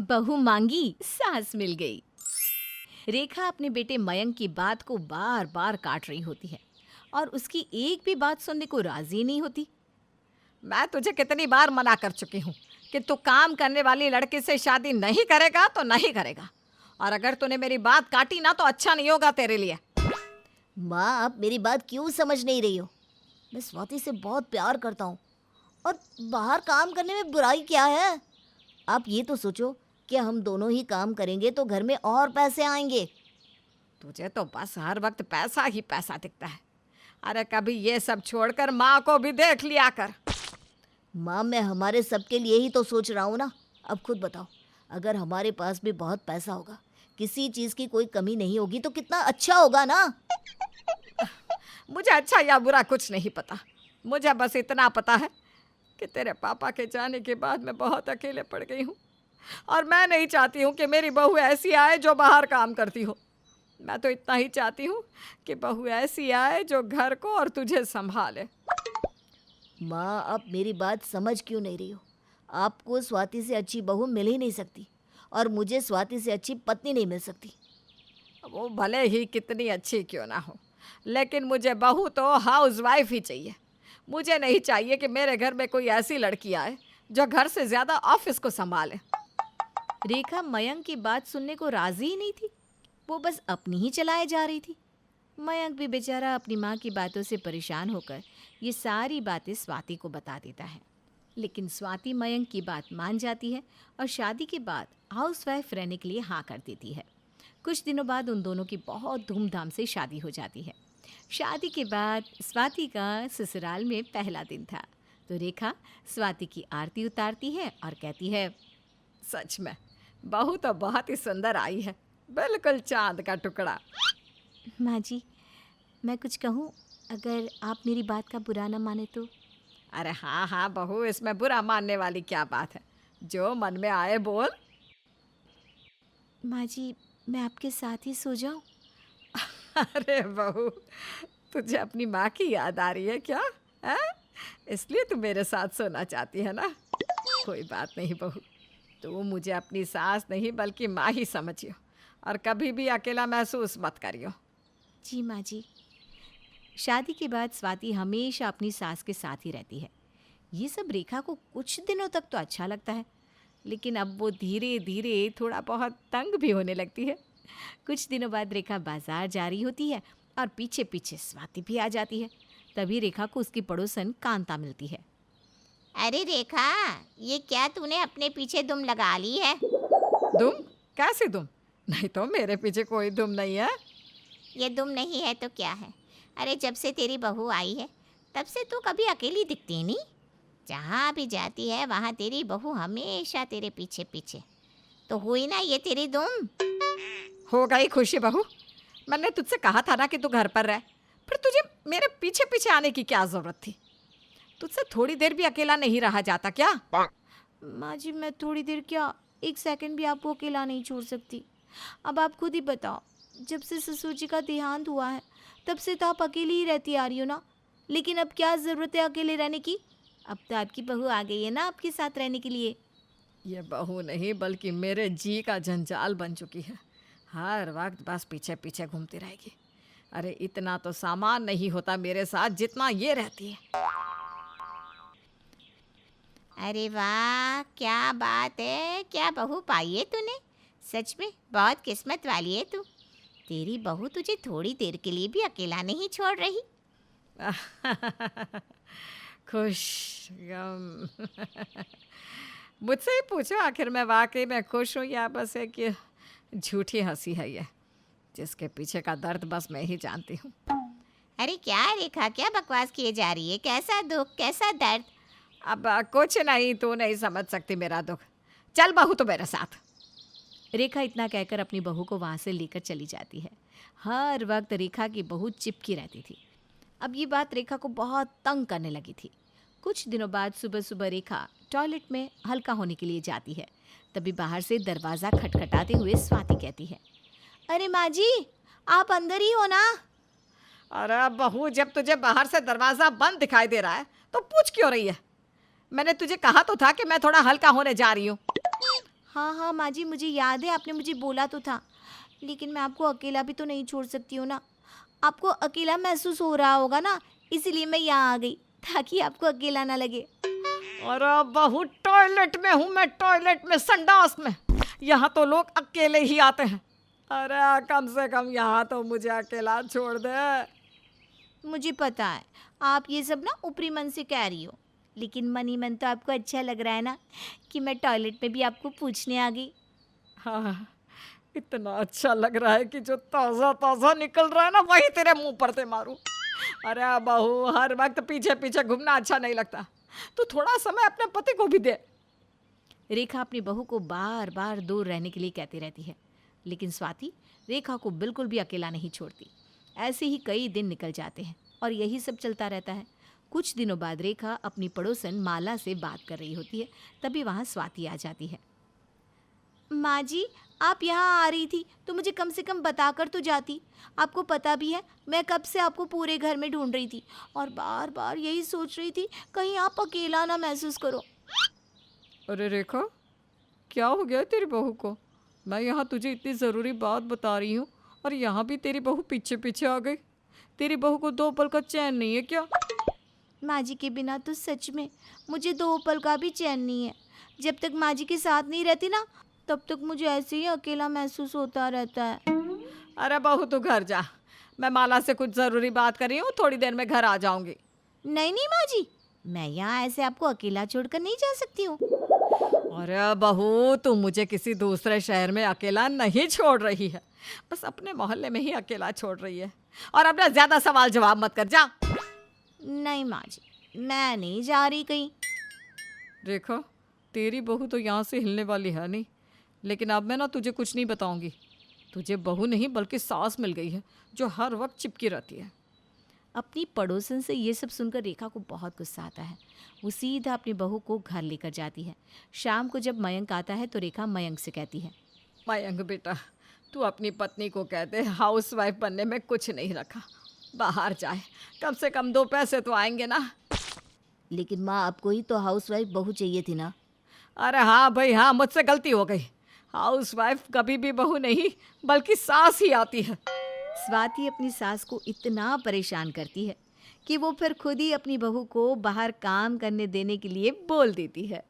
बहू मांगी सास मिल गई। रेखा अपने बेटे मयंक की बात को बार बार काट रही होती है और उसकी एक भी बात सुनने को राजी नहीं होती। मैं तुझे कितनी बार मना कर चुकी हूँ कि तू काम करने वाली लड़की से शादी नहीं करेगा तो नहीं करेगा, और अगर तूने मेरी बात काटी ना तो अच्छा नहीं होगा तेरे लिए। माँ, आप मेरी बात क्यों समझ नहीं रही हो? मैं स्वाति से बहुत प्यार करता हूँ और बाहर काम करने में बुराई क्या है? आप ये तो सोचो कि हम दोनों ही काम करेंगे तो घर में और पैसे आएंगे। तुझे तो बस हर वक्त पैसा ही पैसा दिखता है। अरे कभी ये सब छोड़कर माँ को भी देख लिया कर। माँ, मैं हमारे सबके लिए ही तो सोच रहा हूँ ना। अब खुद बताओ, अगर हमारे पास भी बहुत पैसा होगा, किसी चीज़ की कोई कमी नहीं होगी तो कितना अच्छा होगा ना। मुझे अच्छा या बुरा कुछ नहीं पता, मुझे बस इतना पता है कि तेरे पापा के जाने के बाद मैं बहुत अकेले पड़ गई हूँ, और मैं नहीं चाहती हूँ कि मेरी बहू ऐसी आए जो बाहर काम करती हो। मैं तो इतना ही चाहती हूँ कि बहू ऐसी आए जो घर को और तुझे संभाले। माँ, आप मेरी बात समझ क्यों नहीं रही हो? आपको स्वाति से अच्छी बहू मिल ही नहीं सकती और मुझे स्वाति से अच्छी पत्नी नहीं मिल सकती। वो भले ही कितनी अच्छी क्यों ना हो, लेकिन मुझे बहू तो हाउसवाइफ ही चाहिए। मुझे नहीं चाहिए कि मेरे घर में कोई ऐसी लड़की आए जो घर से ज़्यादा ऑफिस को संभाले। रेखा मयंक की बात सुनने को राजी ही नहीं थी। वो बस अपनी ही चलाए जा रही थी। मयंक भी बेचारा अपनी माँ की बातों से परेशान होकर ये सारी बातें स्वाति को बता देता है। लेकिन स्वाति मयंक की बात मान जाती है और शादी के बाद हाउसवाइफ रहने के लिए हाँ कर देती है। कुछ दिनों बाद उन दोनों की बहुत धूमधाम से शादी हो जाती है। शादी के बाद स्वाति का ससुराल में पहला दिन था, तो रेखा स्वाति की आरती उतारती है और कहती है, सच में बहू तो बहुत ही सुंदर आई है, बिल्कुल चांद का टुकड़ा। माँ जी, मैं कुछ कहूँ अगर आप मेरी बात का बुरा न माने तो? अरे हाँ हाँ बहू, इसमें बुरा मानने वाली क्या बात है, जो मन में आए बोल। माँ जी, मैं आपके साथ ही सो जाऊँ? अरे बहू, तुझे अपनी माँ की याद आ रही है क्या है? इसलिए तू मेरे साथ सोना चाहती है ना? कोई बात नहीं बहू, तू मुझे अपनी सास नहीं बल्कि माँ ही समझियो, और कभी भी अकेला महसूस मत करियो। जी माँ जी। शादी के बाद स्वाति हमेशा अपनी सास के साथ ही रहती है। ये सब रेखा को कुछ दिनों तक तो अच्छा लगता है, लेकिन अब वो धीरे धीरे थोड़ा बहुत तंग भी होने लगती है। कुछ दिनों बाद रेखा बाजार जा रही होती है और पीछे पीछे स्वाति भी आ जाती है। तभी रेखा को उसकी पड़ोसन कांता मिलती है। अरे रेखा, ये क्या तूने अपने पीछे दुम लगा ली है? दुम? कैसी दुम? नहीं तो मेरे पीछे कोई दुम नहीं है। ये दुम नहीं है तो क्या है? अरे जब से तेरी बहू आई है तब से तू कभी अकेली दिखती नहीं। जहाँ भी जाती है वहाँ तेरी बहू हमेशा तेरे पीछे पीछे। तो हुई ना ये तेरी दुम? हो गई खुशी बहू, मैंने तुझसे कहा था ना कि तू घर पर रह, फिर तुझे मेरे पीछे पीछे आने की क्या जरूरत थी? तुझसे थोड़ी देर भी अकेला नहीं रहा जाता क्या? माँ जी, मैं थोड़ी देर क्या, एक सेकंड भी आपको अकेला नहीं छोड़ सकती। अब आप खुद ही बताओ, जब से ससुर जी का देहांत हुआ है तब से तो आप अकेली ही रहती आ रही हो ना। लेकिन अब क्या ज़रूरत है अकेले रहने की? अब तो आपकी बहू आ गई है ना आपके साथ रहने के लिए। ये बहू नहीं बल्कि मेरे जी का जंजाल बन चुकी है, हर वक्त बस पीछे पीछे घूमती रहेगी। अरे इतना तो सामान नहीं होता मेरे साथ जितना ये रहती है। अरे वाह, क्या बात है, क्या बहू पाई है तूने। सच में बहुत किस्मत वाली है तू। तेरी बहू तुझे थोड़ी देर के लिए भी अकेला नहीं छोड़ रही। खुश गम मुझसे ही पूछो, आखिर मैं वाकई में खुश हूँ या बस एक ये झूठी हंसी है ये, जिसके पीछे का दर्द बस मैं ही जानती हूँ। अरे क्या रेखा, क्या बकवास किए जा रही है? कैसा दुख, कैसा दर्द? अब कुछ नहीं, तू नहीं समझ सकती मेरा दुख। चल बहू तो मेरे साथ। रेखा इतना कहकर अपनी बहू को वहाँ से लेकर चली जाती है। हर वक्त रेखा की बहू चिपकी रहती थी। अब ये बात रेखा को बहुत तंग करने लगी थी। कुछ दिनों बाद सुबह सुबह रेखा टॉयलेट में हल्का होने के लिए जाती है। तभी बाहर से दरवाज़ा खटखटाते हुए स्वाति कहती है, अरे माँ जी, आप अंदर ही हो ना? अरे बहू, जब तुझे बाहर से दरवाज़ा बंद दिखाई दे रहा है तो पूछ क्यों रही है? मैंने तुझे कहा तो था कि मैं थोड़ा हल्का होने जा रही हूँ। हाँ हाँ माँ जी, मुझे याद है, आपने मुझे बोला तो था, लेकिन मैं आपको अकेला भी तो नहीं छोड़ सकती हूँ ना। आपको अकेला महसूस हो रहा होगा ना, इसीलिए मैं यहाँ आ गई, ताकि आपको अकेला ना लगे। अरे बहू, टॉयलेट में हूँ मैं, टॉयलेट में, संडास में। यहाँ तो लोग अकेले ही आते हैं। अरे कम से कम यहाँ तो मुझे अकेला छोड़ दे। मुझे पता है आप ये सब ना ऊपरी मन से कह रही हो, लेकिन मन ही मन तो आपको अच्छा लग रहा है ना कि मैं टॉयलेट में भी आपको पूछने आ गई। हाँ, इतना अच्छा लग रहा है कि जो ताज़ा ताज़ा निकल रहा है ना, वही तेरे मुंह पर से मारूं। अरे बहू, हर वक्त पीछे पीछे घूमना अच्छा नहीं लगता। तू थोड़ा समय अपने पति को भी दे। रेखा अपनी बहू को बार बार दूर रहने के लिए कहती रहती है, लेकिन स्वाति रेखा को बिल्कुल भी अकेला नहीं छोड़ती। ऐसे ही कई दिन निकल जाते हैं और यही सब चलता रहता है। कुछ दिनों बाद रेखा अपनी पड़ोसन माला से बात कर रही होती है, तभी वहाँ स्वाति आ जाती है। माँ जी, आप यहाँ आ रही थी तो मुझे कम से कम बताकर तो जाती। आपको पता भी है मैं कब से आपको पूरे घर में ढूंढ रही थी और बार बार यही सोच रही थी कहीं आप अकेला ना महसूस करो। अरे रेखा, क्या हो गया तेरी बहू को? मैं यहाँ तुझे इतनी ज़रूरी बात बता रही हूँ और यहाँ भी तेरी बहू पीछे पीछे आ गई। तेरी बहू को 2 पल का चैन नहीं है क्या? माँ जी के बिना तो सच में मुझे 2 पल का भी चैन नहीं है। जब तक माँ जी के साथ नहीं रहती ना, तब तक मुझे ऐसे ही अकेला महसूस होता रहता है। अरे बहू, तू घर जा। मैं माला से कुछ ज़रूरी बात कर रही हूँ, थोड़ी देर में घर आ जाऊँगी। नहीं नहीं माँ जी, मैं यहाँ ऐसे आपको अकेला छोड़कर नहीं जा सकती हूँ। अरे बहू, तू मुझे किसी दूसरे शहर में अकेला नहीं छोड़ रही है, बस अपने मोहल्ले में ही अकेला छोड़ रही है। और अब ना ज़्यादा सवाल जवाब मत कर, जा। नहीं माँ जी, मैं नहीं जा रही कहीं। रेखा, तेरी बहू तो यहाँ से हिलने वाली है नहीं, लेकिन अब मैं ना तुझे कुछ नहीं बताऊंगी। तुझे बहू नहीं बल्कि सास मिल गई है, जो हर वक्त चिपकी रहती है। अपनी पड़ोसन से ये सब सुनकर रेखा को बहुत गुस्सा आता है। वो सीधा अपनी बहू को घर लेकर जाती है। शाम को जब मयंक आता है तो रेखा मयंक से कहती है, मयंक बेटा, तू अपनी पत्नी को कहते हाउसवाइफ बनने में कुछ नहीं रखा। बाहर जाए, कम से कम 2 पैसे तो आएंगे ना। लेकिन माँ, आपको ही तो हाउसवाइफ बहू चाहिए थी ना। अरे हाँ भाई हाँ, मुझसे गलती हो गई। हाउसवाइफ कभी भी बहू नहीं बल्कि सास ही आती है। स्वाति अपनी सास को इतना परेशान करती है कि वो फिर खुद ही अपनी बहू को बाहर काम करने देने के लिए बोल देती है।